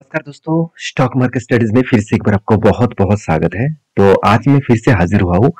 नमस्कार दोस्तों, stock market studies में फिर से एक बार आपको बहुत बहुत स्वागत है। तो आज मैं फिर से हाजिर हुआ हूँ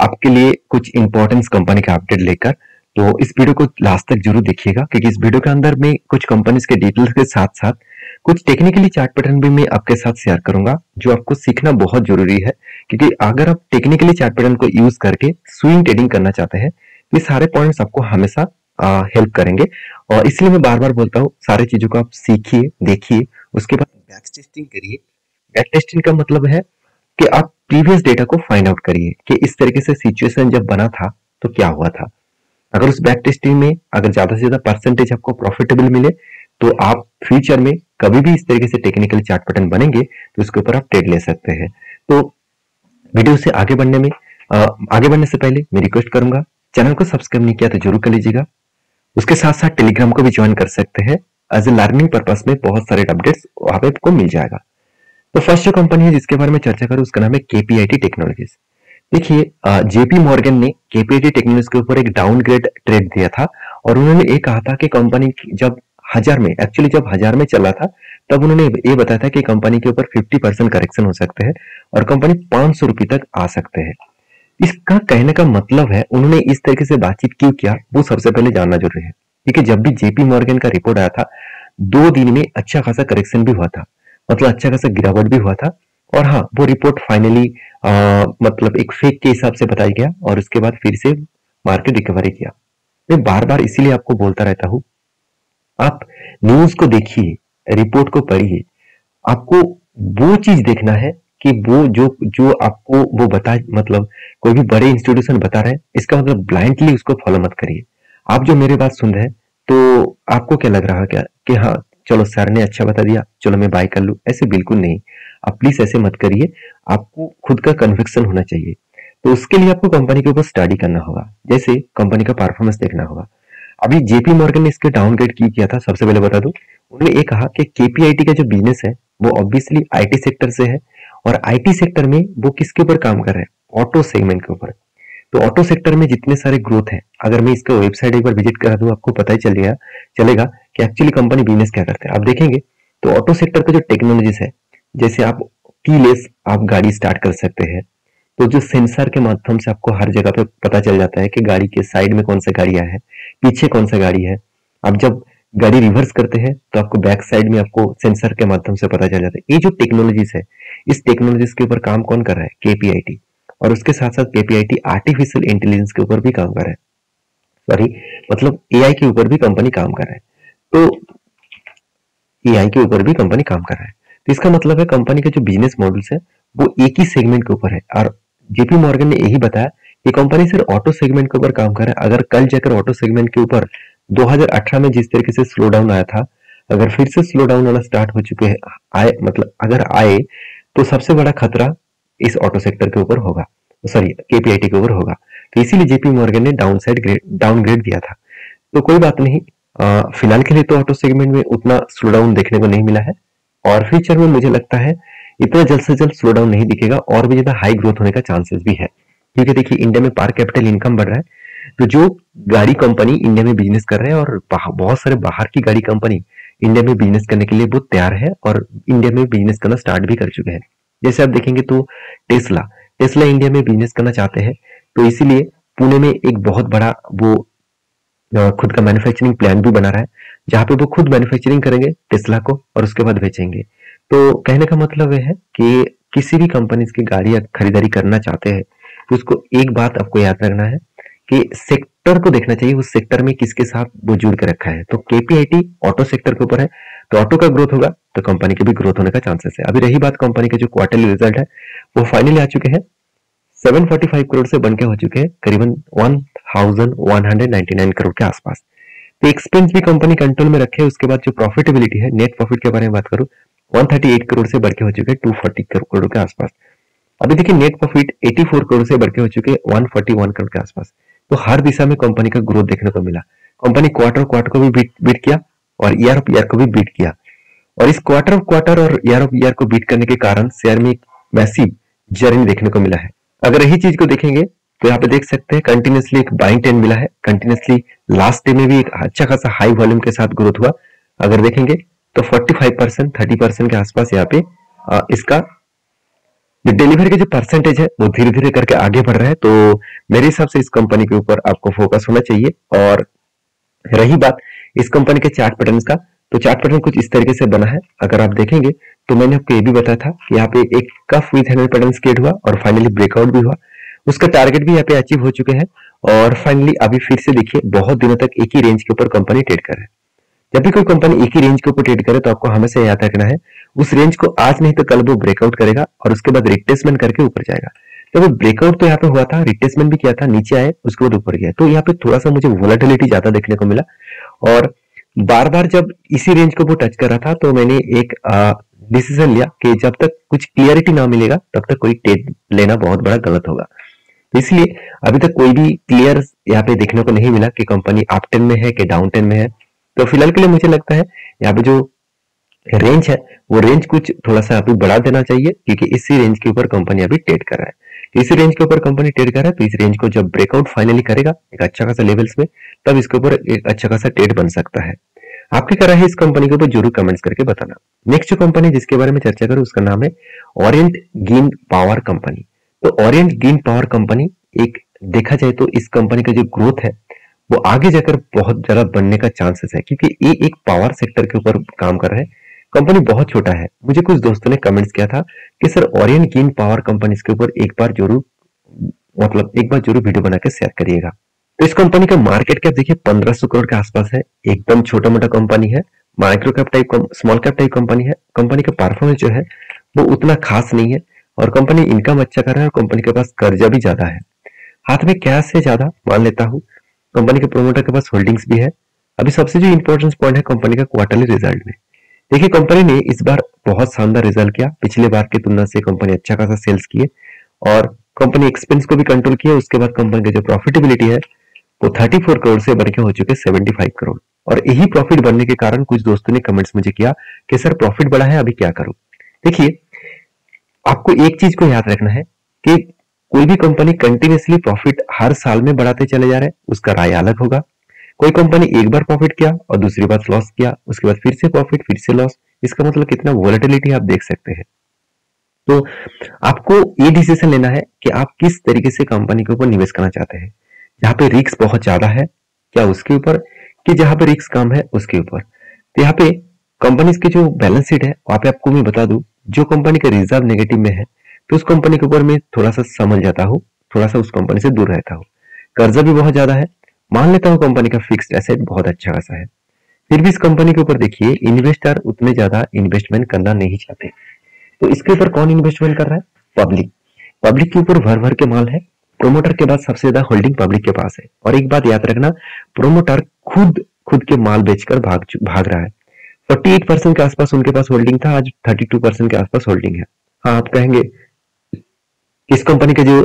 आपके लिए कुछ इंपॉर्टेंस कंपनी का अपडेट लेकर। तो इस वीडियो को लास्ट तक जरूर देखिएगा क्योंकि इस वीडियो के अंदर मैं कुछ कंपनीज के डिटेल्स के साथ साथ कुछ टेक्निकली चार्ट पैटर्न भी मैं आपके साथ शेयर करूंगा जो आपको सीखना बहुत जरूरी है। क्योंकि अगर आप टेक्निकली चार्ट पैटर्न को यूज करके स्विंग ट्रेडिंग करना चाहते हैं, ये सारे पॉइंट्स आपको हमेशा हेल्प करेंगे। और इसलिए मैं बार बार बोलता हूँ, सारी चीजों को आप सीखिए, देखिए, उसके बाद बैक टेस्टिंग करिए। बैक टेस्टिंग का मतलब है कि आप प्रीवियस डेटा को फाइंड आउट करिए कि इस तरीके से सिचुएशन जब बना था तो क्या हुआ था। अगर उस बैक टेस्टिंग में अगर ज्यादा से ज्यादा परसेंटेज आपको प्रॉफिटेबल मिले तो आप फ्यूचर में कभी भी इस तरीके से टेक्निकल चार्ट पैटर्न बनेंगे तो उसके ऊपर आप ट्रेड ले सकते हैं। तो वीडियो से आगे बढ़ने से पहले मैं रिक्वेस्ट करूंगा, चैनल को सब्सक्राइब नहीं किया तो जरूर कर लीजिएगा। उसके साथ साथ टेलीग्राम को भी ज्वाइन कर सकते हैं। एज ए लर्निंग पर्पस में बहुत सारे अपडेट्स वहां पे आपको मिल जाएगा। तो फर्स्ट जो कंपनी है जिसके बारे में चर्चा करूं उसका नाम है केपीआईटी टेक्नोलॉजीज। देखिए, जेपी मॉर्गन ने केपीआईटी टेक्नोलॉजीज के ऊपर एक डाउनग्रेड ट्रेड दिया था और उन्होंने ये कहा था कि कंपनी जब जब हजार में चला था तब उन्होंने ये बताया था कि कंपनी के ऊपर 50% करेक्शन हो सकते हैं और कंपनी 500 रुपए तक आ सकते हैं। इसका कहने का मतलब है उन्होंने इस तरीके से बातचीत क्यों किया वो सबसे पहले जानना जरूरी है। क्योंकि जब भी जेपी मॉर्गन का रिपोर्ट आया था 2 दिन में अच्छा खासा करेक्शन भी हुआ था, मतलब अच्छा खासा गिरावट भी हुआ था। और हाँ, वो रिपोर्ट फाइनली मतलब एक फेक के हिसाब से बताया गया और उसके बाद फिर से मार्केट रिकवरी किया। मैं बार बार इसीलिए आपको बोलता रहता हूँ, आप न्यूज को देखिए, रिपोर्ट को पढ़िए। आपको वो चीज देखना है कि वो जो जो आपको वो बता, मतलब कोई भी बड़े इंस्टीट्यूशन बता रहे हैं, इसका मतलब ब्लाइंडली उसको फॉलो मत करिए। आप जो मेरे बात सुन रहे हैं तो आपको क्या लग रहा है क्या कि हाँ चलो सर ने अच्छा बता दिया, चलो मैं बाय कर लूं, ऐसे बिल्कुल नहीं। आप प्लीज ऐसे मत करिए। आपको खुद का कन्विक्शन होना चाहिए। तो उसके लिए आपको कंपनी के ऊपर स्टडी करना होगा, जैसे कंपनी का परफॉर्मेंस देखना होगा। अभी जेपी मॉर्गन ने इसके डाउनग्रेड क्यों किया था सबसे पहले बता दूं। उन्होंने ये कहा कि केपीआईटी का जो बिजनेस है वो ऑब्वियसली आईटी सेक्टर से है और आईटी सेक्टर में वो किसके ऊपर काम कर रहे हैं, ऑटो सेगमेंट के ऊपर। तो ऑटो सेक्टर में जितने सारे ग्रोथ है, अगर मैं इसका वेबसाइट एक बार विजिट करा दूं आपको पता ही चलेगा कि एक्चुअली कंपनी बिजनेस क्या करते हैं। आप देखेंगे तो ऑटो सेक्टर का जो टेक्नोलॉजीज है, जैसे आप कीलेस आप गाड़ी स्टार्ट कर सकते हैं। तो जो सेंसर के माध्यम से आपको हर जगह पे पता चल जाता है कि गाड़ी के साइड में कौन सा गाड़ियां है, पीछे कौन सा गाड़ी है। आप जब गाड़ी रिवर्स करते हैं तो आपको बैक साइड में आपको सेंसर के माध्यम से पता चल जाता है। ये जो टेक्नोलॉजीज है, इस टेक्नोलॉजीज के ऊपर काम कौन कर रहा है, केपीआईटी। और उसके साथ साथ केपीआईटी आर्टिफिशियल इंटेलिजेंस के ऊपर भी काम कर रहा है, सॉरी मतलब एआई के ऊपर भी कंपनी काम कर रहा है। तो एआई के ऊपर भी कंपनी काम कर रहा है। तो इसका मतलब है कंपनी का जो बिजनेस मॉडल्स है वो एक ही सेगमेंट के ऊपर है। और जेपी मॉर्गन ने यही बताया कि कंपनी सिर्फ ऑटो सेगमेंट के ऊपर काम कर रहा है। अगर कल जाकर ऑटो सेगमेंट के ऊपर 2018 में जिस तरीके से स्लो डाउन आया था, अगर फिर से स्लो डाउन वाला स्टार्ट हो चुके हैं, आए मतलब अगर आए तो सबसे बड़ा खतरा इस ऑटो सेक्टर के ऊपर होगा, सॉरी केपीआईटी के ऊपर होगा। तो इसीलिए जेपी मॉर्गन ने डाउनग्रेड दिया था। तो कोई बात नहीं, फिलहाल के लिए तो ऑटो सेगमेंट में उतना स्लो डाउन देखने को नहीं मिला है और फ्यूचर में मुझे लगता है इतना जल्द से जल्द स्लो डाउन नहीं दिखेगा और भी ज्यादा हाई ग्रोथ होने का चांसेस भी है। क्योंकि देखिए इंडिया में पर कैपिटल इनकम बढ़ रहा है, तो जो गाड़ी कंपनी इंडिया में बिजनेस कर रहे हैं और बहुत सारे बाहर की गाड़ी कंपनी इंडिया में बिजनेस करने के लिए बहुत तैयार है और इंडिया में बिजनेस करना स्टार्ट भी कर चुके हैं। जैसे आप देखेंगे तो टेस्ला टेस्ला इंडिया में बिजनेस करना चाहते हैं, तो इसीलिए पुणे में एक बहुत बड़ा वो खुद का मैन्युफैक्चरिंग प्लान भी बना रहा है, जहां पे वो खुद मैन्युफैक्चरिंग करेंगे टेस्ला को और उसके बाद बेचेंगे। तो कहने का मतलब यह है कि किसी भी कंपनी की गाड़ी खरीदारी करना चाहते हैं तो उसको एक बात आपको याद रखना है कि सेक्टर को देखना चाहिए, उस सेक्टर में किसके साथ वो जुड़ के रखा है। तो केपीआईटी ऑटो सेक्टर के ऊपर है, तो ऑटो का ग्रोथ होगा तो कंपनी के भी ग्रोथ होने का चांसेस है। अभी रही बात कंपनी के जो क्वार्टरली रिजल्ट है वो फाइनली आ चुके हैं, 745 करोड़ से बनके हो चुके हैं करीबन 1199 करोड़ के आसपास। तो एक्सपेंस भी कंपनी कंट्रोल में रखे। उसके बाद जो प्रॉफिटेबिलिटी है, नेट प्रॉफिट के बारे में बात करूं, 138 करोड़ से बढ़ के हो चुके हैं 240 करोड़ के आसपास। अभी देखिए नेट प्रॉफिट 84 करोड़ से बढ़ के हो चुके हैं 141 करोड़ के आसपास। तो हर दिशा में कंपनी का ग्रोथ देखने को मिला। कंपनी क्वार्टर क्वार्टर को भी बीट किया और ईयर ऑफ ईयर को भी बीट किया। और इस क्वार्टर और ईयर ऑफ ईयर को बीट करने के कारण शेयर में एक मैसिव जर्नी देखने को मिला है। अगर यही चीज को देखेंगे तो यहाँ पे देख सकते हैं कंटिन्यूसली एक बाइंग ट्रेंड मिला है। कंटिन्यूसली लास्ट डे में भी एक अच्छा खासा हाई वॉल्यूम के साथ ग्रोथ हुआ। अगर देखेंगे तो 45%, 30% के आसपास यहाँ पे इसका डिलीवरी के जो परसेंटेज है वो धीरे धीरे करके आगे बढ़ रहा है। तो मेरे हिसाब से इस कंपनी के ऊपर आपको फोकस होना चाहिए। और रही बात इस कंपनी के चार्ट पैटर्न का, तो चार्ट पैटर्न कुछ इस तरीके से बना है। अगर आप देखेंगे तो मैंने आपको ये भी बताया था कि यहाँ पे एक cough with handle pattern create हुआ और फाइनली ब्रेकआउट भी हुआ। उसका टारगेट भी यहाँ पे अचीव हो चुके हैं और फाइनली अभी फिर से देखिए बहुत दिनों तक एक ही रेंज के ऊपर कंपनी ट्रेड कर रहा है। जब भी कोई कंपनी एक ही रेंज के ऊपर ट्रेड करे तो आपको हमेशा याद रखना है उस रेंज को आज नहीं तो कल वो ब्रेकआउट करेगा और उसके बाद रिट्रेसमेंट करके ऊपर जाएगा। तो ब्रेकआउट तो यहाँ पे हुआ था, रिट्रेसमेंट भी किया था, नीचे आए उसके बाद ऊपर गया। तो यहाँ पे थोड़ा सा मुझे वोलेटिलिटी ज्यादा देखने को मिला और बार बार जब इसी रेंज को वो टच कर रहा था तो मैंने एक डिसीजन लिया कि जब तक कुछ क्लियरिटी ना मिलेगा तब तक कोई ट्रेड लेना बहुत बड़ा गलत होगा। इसलिए अभी तक कोई भी क्लियर यहाँ पे देखने को नहीं मिला कि कंपनी अप ट्रेंड में है कि डाउन ट्रेंड में है। तो फिलहाल के लिए मुझे लगता है यहाँ पे जो रेंज है वो रेंज कुछ थोड़ा सा अभी बढ़ा देना चाहिए क्योंकि इसी रेंज के ऊपर कंपनी अभी ट्रेड कर रहा है। तो इसी रेंज के ऊपर कंपनी ट्रेड कर रहा है तो इस रेंज को जब ब्रेकआउट फाइनली करेगा एक अच्छा खासा लेवल्स में तब इसके ऊपर एक अच्छा खासा ट्रेड बन सकता है। आपकी क्या राय है इस कंपनी के ऊपर जरूर कमेंट्स करके बताना। नेक्स्ट जो कंपनी जिसके बारे में चर्चा करूं उसका नाम है ओरिएंट ग्रीन पावर कंपनी। तो ओरिएंट ग्रीन पावर कंपनी एक देखा जाए तो इस कंपनी का जो ग्रोथ है वो आगे जाकर बहुत ज्यादा बनने का चांसेस है क्योंकि ये एक पावर सेक्टर के ऊपर काम कर रहा है। कंपनी बहुत छोटा है। मुझे कुछ दोस्तों ने कमेंट्स किया था कि sir Orient green power company के ऊपर एक बार जरूर वीडियो बना के शेयर करिएगा। तो इस कंपनी का मार्केट कैप देखिए 1500 करोड़ के आसपास है। एकदम छोटा मोटा कंपनी है, micro cap type small cap type company है। कंपनी का परफॉर्मेंस जो है वो उतना खास नहीं है और कंपनी इनकम अच्छा कर रहा है और कंपनी के पास कर्जा भी ज्यादा है। हाथ में कैश से ज्यादा मान लेता हूँ। कंपनी के प्रोमोटर के पास होल्डिंग्स भी है। अभी सबसे जो इंपॉर्टेंट पॉइंट है कंपनी का क्वार्टरली रिजल्ट में देखिए कंपनी ने इस बार बहुत शानदार रिजल्ट किया। पिछले बार की तुलना से कंपनी अच्छा खासा सेल्स किए और कंपनी एक्सपेंस को भी कंट्रोल किया। उसके बाद कंपनी की जो प्रॉफिटेबिलिटी है वो 34 करोड़ से बढ़ के हो चुके 75 करोड़। और यही प्रॉफिट बढ़ने के कारण कुछ दोस्तों ने कमेंट्स मुझे किया कि सर प्रॉफिट बढ़ा है अभी क्या करूं। देखिए आपको एक चीज को याद रखना है कि कोई भी कंपनी कंटिन्यूसली प्रॉफिट हर साल में बढ़ाते चले जा रहे हैं उसका राय अलग होगा। कोई कंपनी एक बार प्रॉफिट किया और दूसरी बार लॉस किया, उसके बाद फिर से प्रॉफिट फिर से लॉस, इसका मतलब कितना वोलेटिलिटी आप देख सकते हैं। तो आपको ये डिसीजन लेना है कि आप किस तरीके से कंपनी के ऊपर निवेश करना चाहते हैं। जहां पे रिस्क बहुत ज्यादा है क्या उसके ऊपर, कि जहां पे रिस्क कम है उसके ऊपर। तो यहाँ पे कंपनीज की जो बैलेंस शीट है वहां पे आपको मैं बता दूं जो कंपनी का रिजर्व नेगेटिव में है तो उस कंपनी के ऊपर मैं थोड़ा सा समझ जाता हूँ, थोड़ा सा उस कंपनी से दूर रहता हूँ। कर्जा भी बहुत ज्यादा है, मान लेता हूँ कंपनी का फिक्स्ड एसेट बहुत अच्छा खासा है, फिर भी इस कंपनी के ऊपर देखिए इन्वेस्टर उतने ज्यादा इन्वेस्टमेंट करना नहीं चाहते। तो इसके ऊपर कौन इन्वेस्टमेंट कर रहा है? पब्लिक। पब्लिक के ऊपर भर भर के माल है। प्रोमोटर के बाद सबसे ज्यादा होल्डिंग पब्लिक के पास है। और एक बात याद रखना प्रोमोटर खुद खुद के माल बेचकर भाग रहा है। 48% के आसपास उनके पास होल्डिंग था, आज 32% के आसपास होल्डिंग है। हाँ आप कहेंगे इस कंपनी का जो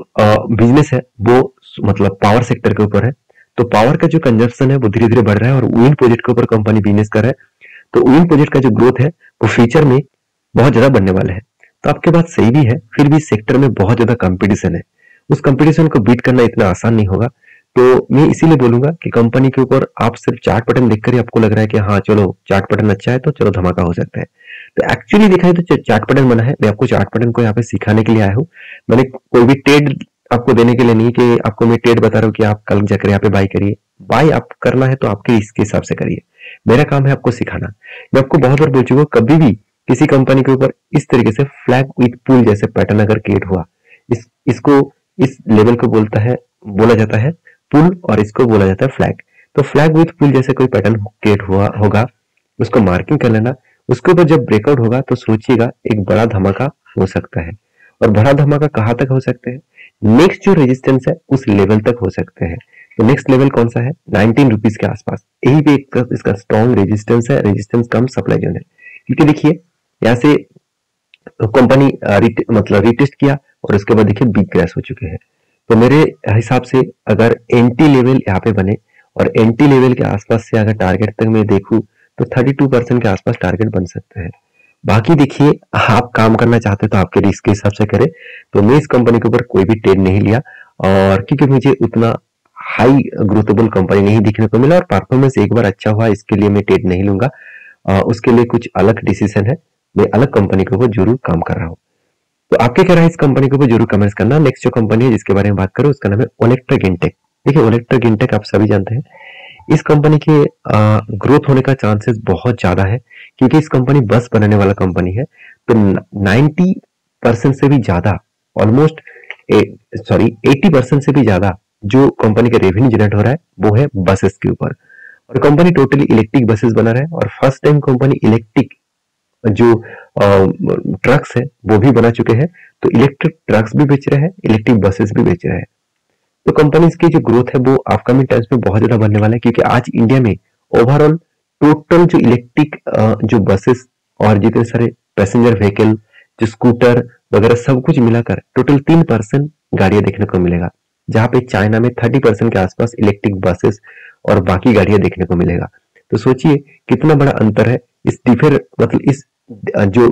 बिजनेस है वो मतलब पावर सेक्टर के ऊपर है तो पावर का जो कंजप्शन है वो धीरे धीरे बढ़ रहा है और विंड प्रोजेक्ट के ऊपर कंपनी बिजनेस कर रहा है। तो विंड प्रोजेक्ट का जो ग्रोथ है वो फ्यूचर में बहुत ज्यादा बढ़ने वाला है। तो आपके बात सही भी है, फिर भी सेक्टर में बहुत ज्यादा कंपटीशन है, उस कंपटीशन को बीट करना इतना आसान नहीं होगा। तो मैं इसीलिए बोलूंगा कि कंपनी के ऊपर आप सिर्फ चार्ट पैटर्न देखकर ही आपको लग रहा है कि हाँ चलो चार्ट पैटर्न अच्छा है तो चलो धमाका हो सकता है। तो एक्चुअली देखा है तो चार्ट पैटर्न बना है, मैं आपको चार्ट पैटर्न को यहाँ पे सिखाने के लिए आया हूँ। मैंने कोई भी ट्रेड आपको देने के लिए नहीं कि आपको मैं ट्रेड बता रहा हूँ कि आप कल जाकर यहाँ पे बाय करिए। बाय आप करना है तो आपके इसके हिसाब से करिए, मेरा काम है आपको सिखाना। मैं आपको बहुत बार बोल चुका हूँ कभी भी किसी कंपनी के ऊपर इस तरीके से फ्लैग विथ पुल जैसे पैटर्न अगर क्रिएट हुआ, इसको इस लेवल को बोला जाता है पुल और इसको बोला जाता है फ्लैग। तो फ्लैग विथ पुल जैसे कोई पैटर्न क्रिएट हुआ होगा उसको मार्किंग कर लेना। उसके ऊपर जब ब्रेकआउट होगा तो सोचिएगा एक बड़ा धमाका हो सकता है। और बड़ा धमाका कहां तक हो सकते हैं? नेक्स्ट जो रेजिस्टेंस है उस लेवल तक हो सकते हैं। तो नेक्स्ट लेवल कौन सा है? 19 रुपीज के आसपास। यही भी एक इसका स्ट्रॉन्ग रेजिस्टेंस है, रेजिस्टेंस कम सप्लाई जोन है। क्योंकि देखिए यहाँ से कंपनी मतलब रिटेस्ट किया और उसके बाद देखिए बिग क्रैश हो चुके हैं। तो मेरे हिसाब से अगर एंटी लेवल यहाँ पे बने और एंटी लेवल के आसपास से अगर टारगेट तक मैं देखूं तो 32% के आसपास टारगेट बन सकते हैं। बाकी देखिए आप काम करना चाहते हैं तो आपके रिस्क के हिसाब से करें। तो मैं इस कंपनी के ऊपर कोई भी ट्रेड नहीं लिया और क्योंकि मुझे उतना हाई ग्रोथेबल कंपनी नहीं दिखने को मिला और परफॉर्मेंस एक बार अच्छा हुआ इसके लिए मैं ट्रेड नहीं लूंगा। उसके लिए कुछ अलग डिसीजन है, मैं अलग कंपनी के ऊपर जरूर काम कर रहा हूँ। तो आपके क्या राय है इस कंपनी के ऊपर जरूर कमेंट्स करना। नेक्स्ट जो कंपनी है जिसके बारे में बात करूँ उसका नाम है ओलेक्ट्रा गिनटेक। देखिए ओलेक्ट्रा गिनटेक आप सभी जानते हैं, इस कंपनी के ग्रोथ होने का चांसेस बहुत ज्यादा है, क्योंकि इस कंपनी बस बनाने वाला कंपनी है। तो 90% से भी ज्यादा, ऑलमोस्ट 80% से भी ज्यादा जो कंपनी का रेवेन्यू जनरेट हो रहा है वो है बसेस के ऊपर। और कंपनी टोटली इलेक्ट्रिक बसेस बना रहा है, और फर्स्ट टाइम कंपनी इलेक्ट्रिक जो ट्रक्स है वो भी बना चुके हैं। तो इलेक्ट्रिक ट्रक्स भी बेच रहे हैं, इलेक्ट्रिक बसेस भी बेच रहे हैं। तो कंपनीज की जो ग्रोथ है वो अपकमिंग टाइम्स में बहुत ज्यादा बढ़ने वाला है, क्योंकि आज इंडिया में ओवरऑल टोटल जो इलेक्ट्रिक जो बसेस और जितने सारे पैसेंजर व्हीकल, जो स्कूटर वगैरह सब कुछ मिलाकर टोटल 3% गाड़ियां देखने को मिलेगा, जहां पे चाइना में 30% के आसपास इलेक्ट्रिक बसेस और बाकी गाड़ियां देखने को मिलेगा। तो सोचिए कितना बड़ा अंतर है। इस डिफर मतलब इस जो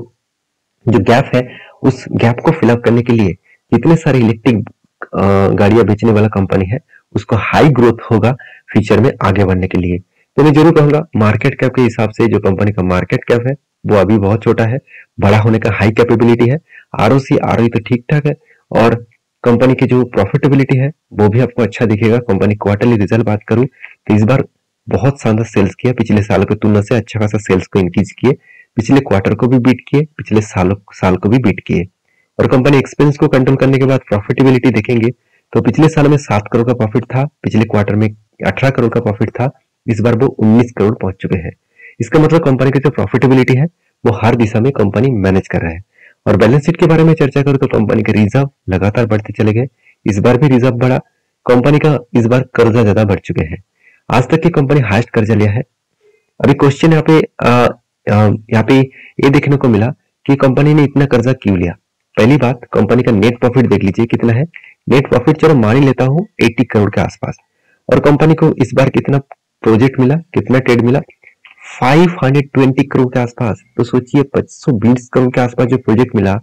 जो गैप है उस गैप को फिलअप करने के लिए जितने सारे इलेक्ट्रिक गाड़ियां बेचने वाला कंपनी है उसको हाई ग्रोथ होगा फ्यूचर में आगे बढ़ने के लिए। तो मैं जरूर कहूंगा मार्केट कैप के हिसाब से जो कंपनी का मार्केट कैप है वो अभी बहुत छोटा है, बड़ा होने का हाई कैपेबिलिटी है। आरओसी आरओई तो ठीक ठाक है, और कंपनी की जो प्रॉफिटेबिलिटी है वो भी आपको अच्छा दिखेगा। कंपनी क्वार्टरली रिजल्ट बात करूं तो इस बार बहुत शानदार सेल्स किया, पिछले सालों की तुलना से अच्छा खासा सेल्स को इंक्रीज किए, पिछले क्वार्टर को भी बीट किए, पिछले साल को भी बीट किए। और कंपनी एक्सपेंस को कंट्रोल करने के बाद प्रॉफिटेबिलिटी देखेंगे तो पिछले साल में 7 करोड़ का प्रॉफिट था, पिछले क्वार्टर में 18 करोड़ का प्रॉफिट था, इस बार वो 19 करोड़ पहुंच चुके हैं। इसका मतलब कंपनी की जो प्रॉफिटेबिलिटी है वो हर दिशा में कंपनी मैनेज कर रहा है। और बैलेंस शीट के बारे में चर्चा करूं तो कंपनी के रिजर्व लगातार बढ़ते चले गए, इस बार भी रिजर्व बढ़ा। कंपनी का इस बार कर्जा ज्यादा बढ़ चुके हैं, आज तक की कंपनी हाईएस्ट कर्जा लिया है। अभी क्वेश्चन यहाँ पे ये देखने को मिला कि कंपनी ने इतना कर्जा क्यों लिया। पहली बात, कंपनी का नेट प्रॉफिट देख लीजिए कितना है। नेट प्रॉफिट चलो मान ही लेता हूँ 80 करोड़ के आसपास, और कंपनी को इस बार कितना प्रोजेक्ट मिला, कितना ट्रेड मिला, 520 करोड़ के आसपास। तो सोचिए 520 करोड़ के आसपास जो प्रोजेक्ट मिला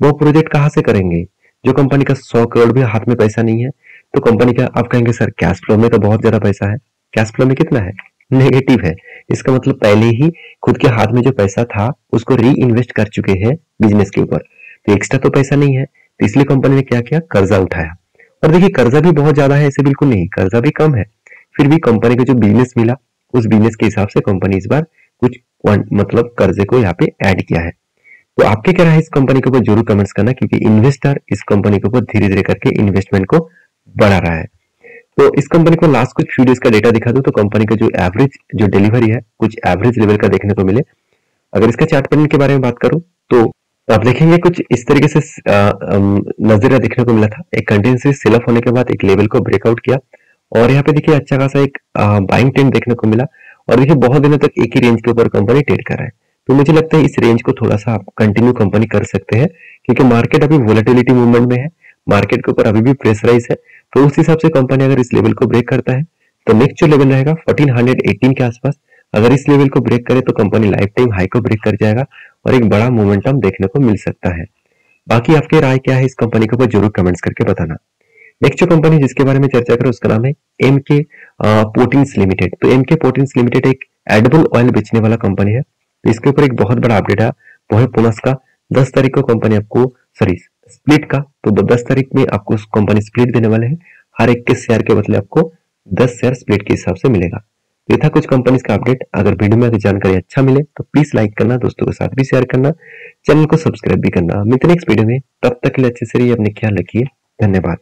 वो प्रोजेक्ट कहाँ से करेंगे, जो कंपनी का 100 करोड़ भी हाथ में पैसा नहीं है। तो कंपनी का आप कहेंगे सर कैश फ्लो में तो बहुत ज्यादा पैसा है, कैश फ्लो में कितना है, नेगेटिव है। इसका मतलब पहले ही खुद के हाथ में जो पैसा था उसको री इन्वेस्ट कर चुके हैं बिजनेस के ऊपर, तो एक्स्ट्रा तो पैसा नहीं है। तो इसलिए कंपनी ने क्या किया, कर्जा उठाया। और देखिए कर्जा भी बहुत ज्यादा है ऐसे बिल्कुल नहीं, कर्जा भी कम है, फिर भी कंपनी को जो बिजनेस मिला उस बिजनेस के हिसाब से कंपनी इस बार कुछ मतलब कर्जे को यहाँ पे ऐड किया है। तो आपके क्या राय है इस कंपनी के ऊपर जरूर कमेंट्स करना, क्योंकि इन्वेस्टर इस कंपनी के ऊपर धीरे धीरे करके इन्वेस्टमेंट को बढ़ा रहा है। तो इस कंपनी को लास्ट कुछ फ्यू डेज का डेटा दिखा दो तो कंपनी का जो एवरेज जो डिलीवरी है कुछ एवरेज लेवल का देखने को मिले। अगर इसका चार्ट पैटर्न के बारे में बात करूं तो आप देखेंगे कुछ इस तरीके से नजरिया देखने को मिला था। एक कंटिन्यूअसली सेल ऑफ होने के बाद एक लेवल को ब्रेकआउट किया, और यहाँ पे देखिए अच्छा खासा एक बाइंग ट्रेंड देखने को मिला, और देखिए बहुत दिनों तक एक ही रेंज के ऊपर कंपनी ट्रेड कर रहा है। तो मुझे लगता है इस रेंज को थोड़ा सा आप कंटिन्यू कंपनी कर सकते हैं, क्योंकि मार्केट अभी वोलेटिलिटी मूवमेंट में है, मार्केट के ऊपर अभी भी प्रेशराइज है। तो उस हिसाब से कंपनी अगर इस लेवल को ब्रेक करता है तो नेक्स्ट जो लेवल रहेगा 1418 के आसपास, अगर इस लेवल को ब्रेक करे तो कंपनी लाइफ टाइम हाई को ब्रेक कर जाएगा और एक बड़ा मोमेंटम देखने को मिल सकता है। बाकी आपकी राय क्या है इस कंपनी के ऊपर जरूर कमेंट्स करके बताना। नेक्स्ट जो कंपनी जिसके बारे में चर्चा करें उसका नाम है एमके पोर्टिंग्स लिमिटेड। तो एमके पोर्टिंग्स लिमिटेड एक एडिबल ऑयल बेचने वाला कंपनी है। तो इसके ऊपर एक बहुत बड़ा अपडेट है, वो है बोनस का। 10 तारीख को कंपनी आपको स्प्लिट का, तो 10 तारीख में आपको कंपनी स्प्लिट देने वाले हैं। हर एक के शेयर के बदले आपको 10 शेयर स्प्लिट के हिसाब से मिलेगा। ये था कुछ कंपनीज का अपडेट। अगर वीडियो में जानकारी अच्छा मिले तो प्लीज लाइक करना, दोस्तों के साथ भी शेयर करना, चैनल को सब्सक्राइब भी करना। मिलते हैं नेक्स्ट वीडियो में, तब तक के लिए अच्छे से रहिए, अपने ख्याल रखिए, धन्यवाद।